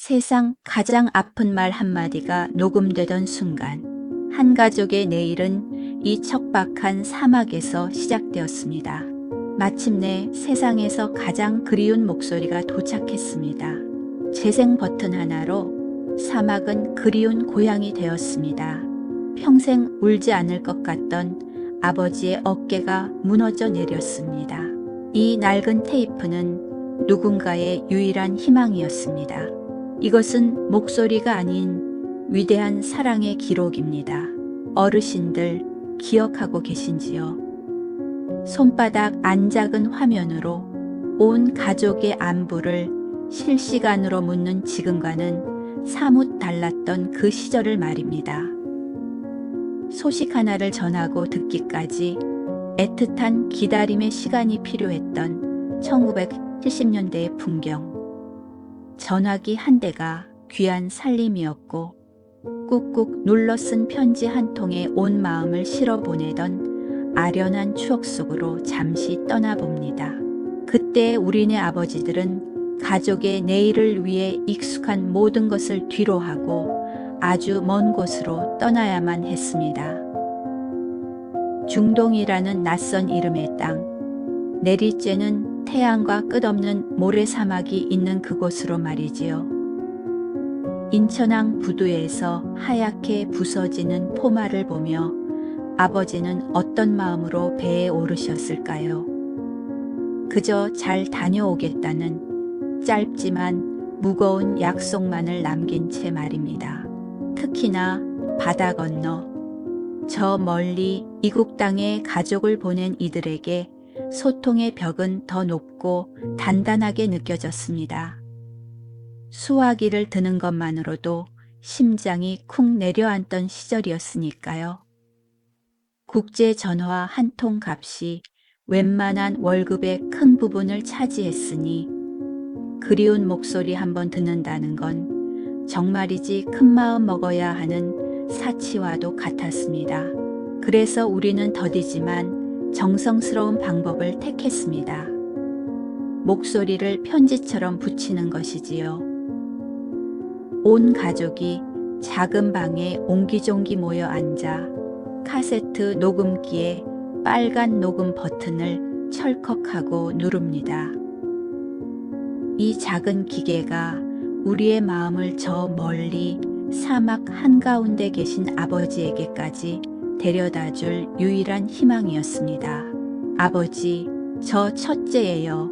세상 가장 아픈 말 한마디가 녹음되던 순간 한 가족의 내일은 이 척박한 사막에서 시작되었습니다. 마침내 세상에서 가장 그리운 목소리가 도착했습니다. 재생 버튼 하나로 사막은 그리운 고향이 되었습니다. 평생 울지 않을 것 같던 아버지의 어깨가 무너져 내렸습니다. 이 낡은 테이프는 누군가의 유일한 희망이었습니다. 이것은 목소리가 아닌 위대한 사랑의 기록입니다. 어르신들 기억하고 계신지요? 손바닥 안 작은 화면으로 온 가족의 안부를 실시간으로 묻는 지금과는 사뭇 달랐던 그 시절을 말입니다. 소식 하나를 전하고 듣기까지 애틋한 기다림의 시간이 필요했던 1970년대의 풍경. 전화기 한 대가 귀한 살림이었고 꾹꾹 눌러 쓴 편지 한 통에 온 마음을 실어 보내던 아련한 추억 속으로 잠시 떠나봅니다. 그때 우리네 아버지들은 가족의 내일을 위해 익숙한 모든 것을 뒤로하고 아주 먼 곳으로 떠나야만 했습니다. 중동이라는 낯선 이름의 땅, 내리쬐는 태양과 끝없는 모래사막이 있는 그곳으로 말이지요. 인천항 부두에서 하얗게 부서지는 포마를 보며 아버지는 어떤 마음으로 배에 오르셨을까요? 그저 잘 다녀오겠다는 짧지만 무거운 약속만을 남긴 채 말입니다. 특히나 바다 건너 저 멀리 이국 땅에 가족을 보낸 이들에게 소통의 벽은 더 높고 단단하게 느껴졌습니다. 수화기를 드는 것만으로도 심장이 쿵 내려앉던 시절이었으니까요. 국제 전화 한 통 값이 웬만한 월급의 큰 부분을 차지했으니 그리운 목소리 한번 듣는다는 건 정말이지 큰 마음 먹어야 하는 사치와도 같았습니다. 그래서 우리는 더디지만 정성스러운 방법을 택했습니다. 목소리를 편지처럼 붙이는 것이지요. 온 가족이 작은 방에 옹기종기 모여 앉아 카세트 녹음기에 빨간 녹음 버튼을 철컥하고 누릅니다. 이 작은 기계가 우리의 마음을 저 멀리 사막 한가운데 계신 아버지에게까지 데려다줄 유일한 희망이었습니다. 아버지, 저 첫째예요.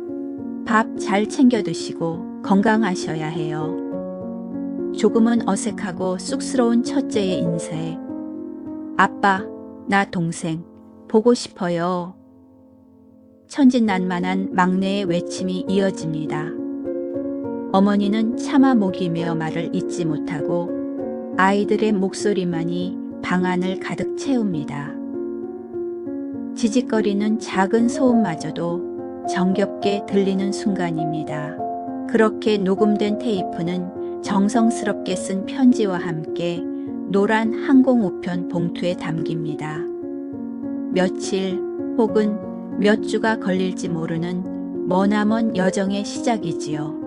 밥 잘 챙겨 드시고 건강하셔야 해요. 조금은 어색하고 쑥스러운 첫째의 인사에 아빠, 나 동생 보고 싶어요. 천진난만한 막내의 외침이 이어집니다. 어머니는 차마 목이 메어 말을 잇지 못하고 아이들의 목소리만이 방안을 가득 채웁니다. 지직거리는 작은 소음마저도 정겹게 들리는 순간입니다. 그렇게 녹음된 테이프는 정성스럽게 쓴 편지와 함께 노란 항공우편 봉투에 담깁니다. 며칠 혹은 몇 주가 걸릴지 모르는 머나먼 여정의 시작이지요.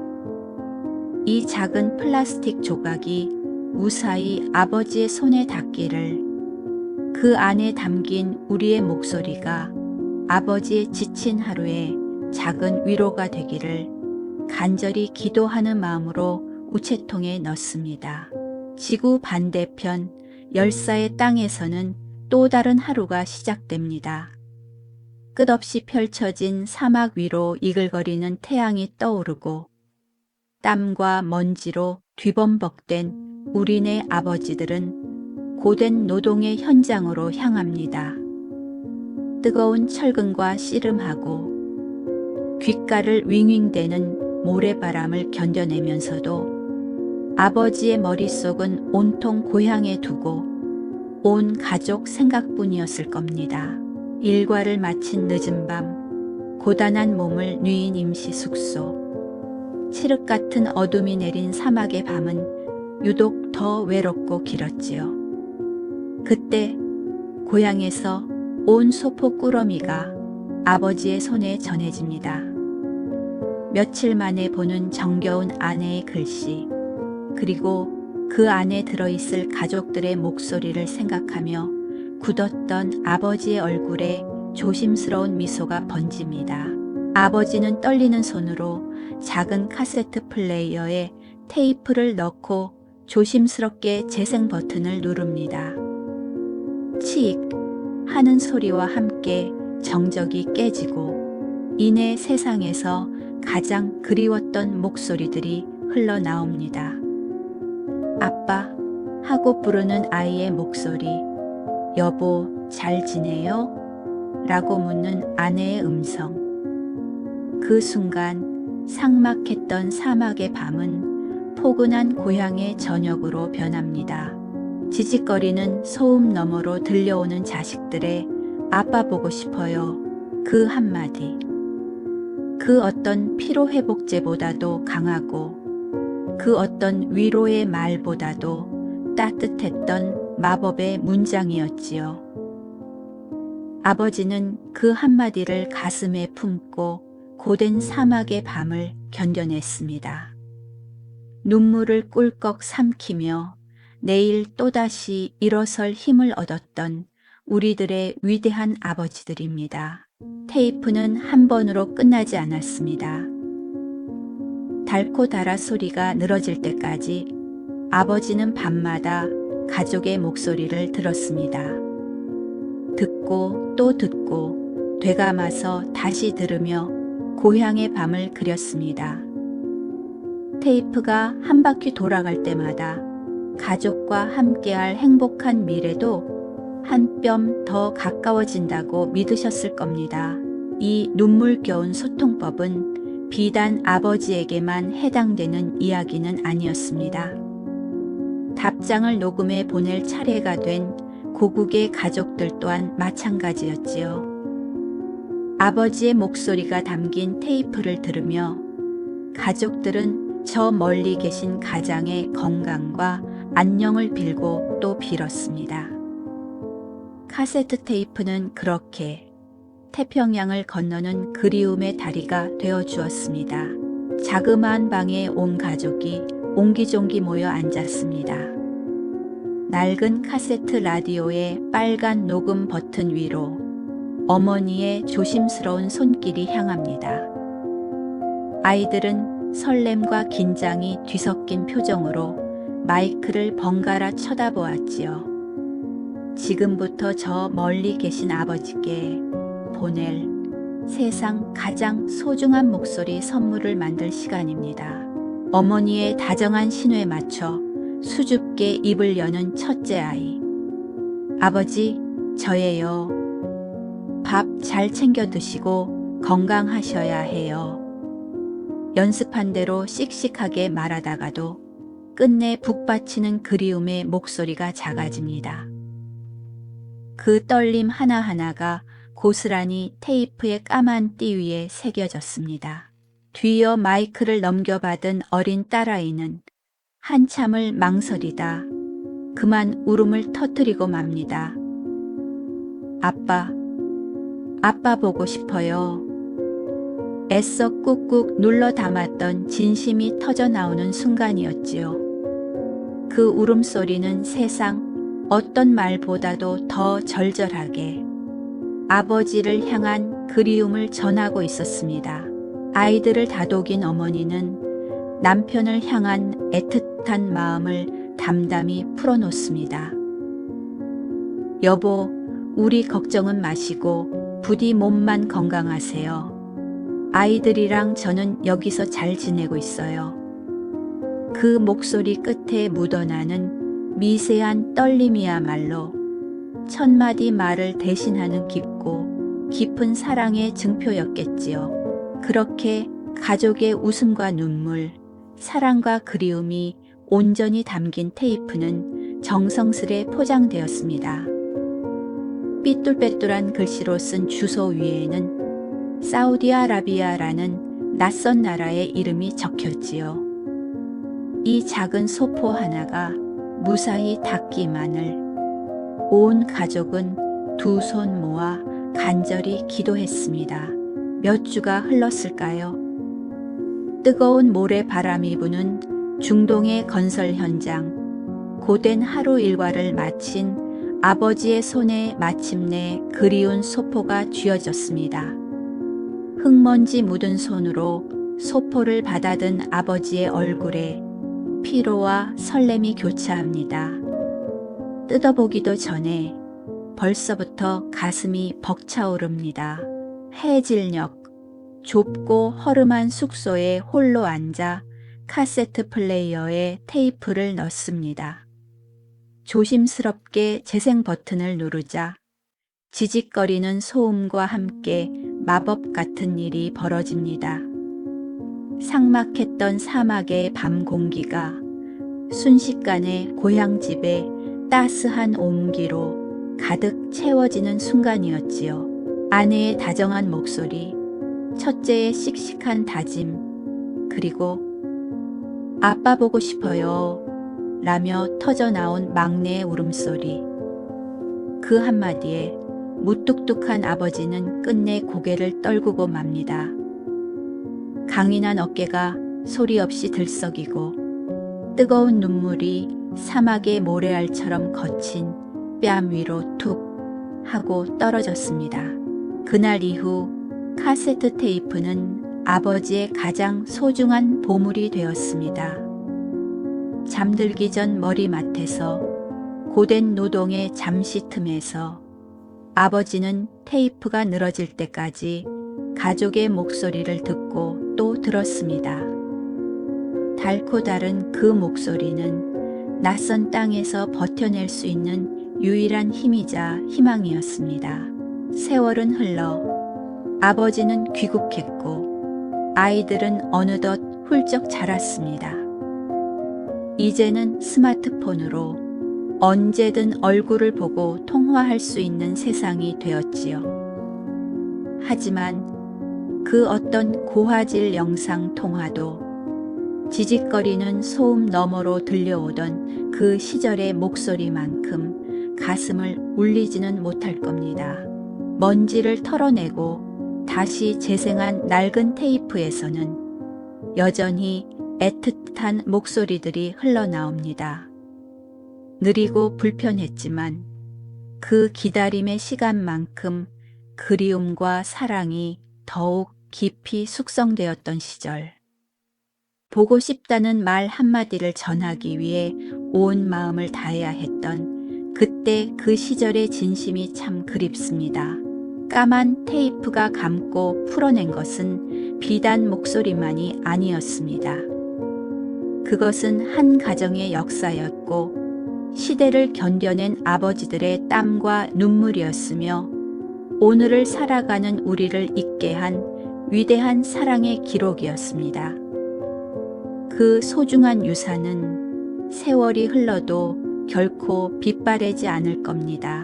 이 작은 플라스틱 조각이 무사히 아버지의 손에 닿기를, 그 안에 담긴 우리의 목소리가 아버지의 지친 하루에 작은 위로가 되기를 간절히 기도하는 마음으로 우체통에 넣습니다. 지구 반대편 열사의 땅에서는 또 다른 하루가 시작됩니다. 끝없이 펼쳐진 사막 위로 이글거리는 태양이 떠오르고 땀과 먼지로 뒤범벅된 우리네 아버지들은 고된 노동의 현장으로 향합니다. 뜨거운 철근과 씨름하고 귓가를 윙윙대는 모래바람을 견뎌내면서도 아버지의 머릿속은 온통 고향에 두고 온 가족 생각뿐이었을 겁니다. 일과를 마친 늦은 밤, 고단한 몸을 뉘인 임시 숙소, 칠흑 같은 어둠이 내린 사막의 밤은 유독 더 외롭고 길었지요. 그때 고향에서 온 소포 꾸러미가 아버지의 손에 전해집니다. 며칠 만에 보는 정겨운 아내의 글씨, 그리고 그 안에 들어있을 가족들의 목소리를 생각하며 굳었던 아버지의 얼굴에 조심스러운 미소가 번집니다. 아버지는 떨리는 손으로 작은 카세트 플레이어에 테이프를 넣고 조심스럽게 재생 버튼을 누릅니다. 칙 하는 소리와 함께 정적이 깨지고 이내 세상에서 가장 그리웠던 목소리들이 흘러나옵니다. 아빠 하고 부르는 아이의 목소리, 여보 잘 지내요? 라고 묻는 아내의 음성. 그 순간 삭막했던 사막의 밤은 포근한 고향의 저녁으로 변합니다. 지직거리는 소음 너머로 들려오는 자식들의 아빠 보고 싶어요. 그 한마디. 그 어떤 피로회복제보다도 강하고 그 어떤 위로의 말보다도 따뜻했던 마법의 문장이었지요. 아버지는 그 한마디를 가슴에 품고 고된 사막의 밤을 견뎌냈습니다. 눈물을 꿀꺽 삼키며 내일 또다시 일어설 힘을 얻었던 우리들의 위대한 아버지들입니다. 테이프는 한 번으로 끝나지 않았습니다. 달코 달아 소리가 늘어질 때까지 아버지는 밤마다 가족의 목소리를 들었습니다. 듣고 또 듣고 되감아서 다시 들으며 고향의 밤을 그렸습니다. 테이프가 한 바퀴 돌아갈 때마다 가족과 함께할 행복한 미래도 한 뼘 더 가까워진다고 믿으셨을 겁니다. 이 눈물겨운 소통법은 비단 아버지에게만 해당되는 이야기는 아니었습니다. 답장을 녹음해 보낼 차례가 된 고국의 가족들 또한 마찬가지였지요. 아버지의 목소리가 담긴 테이프를 들으며 가족들은 저 멀리 계신 가장의 건강과 안녕을 빌고 또 빌었습니다. 카세트 테이프는 그렇게 태평양을 건너는 그리움의 다리가 되어 주었습니다. 자그마한 방에 온 가족이 옹기종기 모여 앉았습니다. 낡은 카세트 라디오의 빨간 녹음 버튼 위로 어머니의 조심스러운 손길이 향합니다. 아이들은 설렘과 긴장이 뒤섞인 표정으로 마이크를 번갈아 쳐다보았지요. 지금부터 저 멀리 계신 아버지께 보낼 세상 가장 소중한 목소리 선물을 만들 시간입니다. 어머니의 다정한 신호에 맞춰 수줍게 입을 여는 첫째 아이. 아버지, 저예요. 밥 잘 챙겨 드시고 건강하셔야 해요. 연습한 대로 씩씩하게 말하다가도 끝내 북받치는 그리움의 목소리가 작아집니다. 그 떨림 하나하나가 고스란히 테이프의 까만 띠 위에 새겨졌습니다. 뒤이어 마이크를 넘겨받은 어린 딸아이는 한참을 망설이다 그만 울음을 터뜨리고 맙니다. 아빠 보고 싶어요. 애써 꾹꾹 눌러 담았던 진심이 터져 나오는 순간이었지요. 그 울음소리는 세상 어떤 말보다도 더 절절하게 아버지를 향한 그리움을 전하고 있었습니다. 아이들을 다독인 어머니는 남편을 향한 애틋한 마음을 담담히 풀어놓습니다. 여보, 우리 걱정은 마시고 부디 몸만 건강하세요. 아이들이랑 저는 여기서 잘 지내고 있어요. 그 목소리 끝에 묻어나는 미세한 떨림이야말로 천마디 말을 대신하는 깊고 깊은 사랑의 증표였겠지요. 그렇게 가족의 웃음과 눈물, 사랑과 그리움이 온전히 담긴 테이프는 정성스레 포장되었습니다. 삐뚤빼뚤한 글씨로 쓴 주소 위에는 사우디아라비아라는 낯선 나라의 이름이 적혔지요. 이 작은 소포 하나가 무사히 닿기만을 온 가족은 두 손 모아 간절히 기도했습니다. 몇 주가 흘렀을까요? 뜨거운 모래 바람이 부는 중동의 건설 현장, 고된 하루 일과를 마친 아버지의 손에 마침내 그리운 소포가 쥐어졌습니다. 흙먼지 묻은 손으로 소포를 받아든 아버지의 얼굴에 피로와 설렘이 교차합니다. 뜯어보기도 전에 벌써부터 가슴이 벅차오릅니다. 해질녘, 좁고 허름한 숙소에 홀로 앉아 카세트 플레이어에 테이프를 넣습니다. 조심스럽게 재생 버튼을 누르자 지직거리는 소음과 함께 마법 같은 일이 벌어집니다. 삭막했던 사막의 밤 공기가 순식간에 고향집의 따스한 온기로 가득 채워지는 순간이었지요. 아내의 다정한 목소리, 첫째의 씩씩한 다짐, 그리고 아빠 보고 싶어요 라며 터져나온 막내의 울음소리. 그 한마디에 무뚝뚝한 아버지는 끝내 고개를 떨구고 맙니다. 강인한 어깨가 소리 없이 들썩이고 뜨거운 눈물이 사막의 모래알처럼 거친 뺨 위로 툭 하고 떨어졌습니다. 그날 이후 카세트 테이프는 아버지의 가장 소중한 보물이 되었습니다. 잠들기 전 머리맡에서 고된 노동의 잠시 틈에서 아버지는 테이프가 늘어질 때까지 가족의 목소리를 듣고 또 들었습니다. 달고 다른 그 목소리는 낯선 땅에서 버텨낼 수 있는 유일한 힘이자 희망이었습니다. 세월은 흘러 아버지는 귀국했고 아이들은 어느덧 훌쩍 자랐습니다. 이제는 스마트폰으로 언제든 얼굴을 보고 통화할 수 있는 세상이 되었지요. 하지만 그 어떤 고화질 영상 통화도 지직거리는 소음 너머로 들려오던 그 시절의 목소리만큼 가슴을 울리지는 못할 겁니다. 먼지를 털어내고 다시 재생한 낡은 테이프에서는 여전히 애틋한 목소리들이 흘러나옵니다. 느리고 불편했지만 그 기다림의 시간만큼 그리움과 사랑이 더욱 깊이 숙성되었던 시절. 보고 싶다는 말 한마디를 전하기 위해 온 마음을 다해야 했던 그때 그 시절의 진심이 참 그립습니다. 까만 테이프가 감고 풀어낸 것은 비단 목소리만이 아니었습니다. 그것은 한 가정의 역사였고 시대를 견뎌낸 아버지들의 땀과 눈물이었으며 오늘을 살아가는 우리를 있게 한 위대한 사랑의 기록이었습니다. 그 소중한 유산은 세월이 흘러도 결코 빛바래지 않을 겁니다.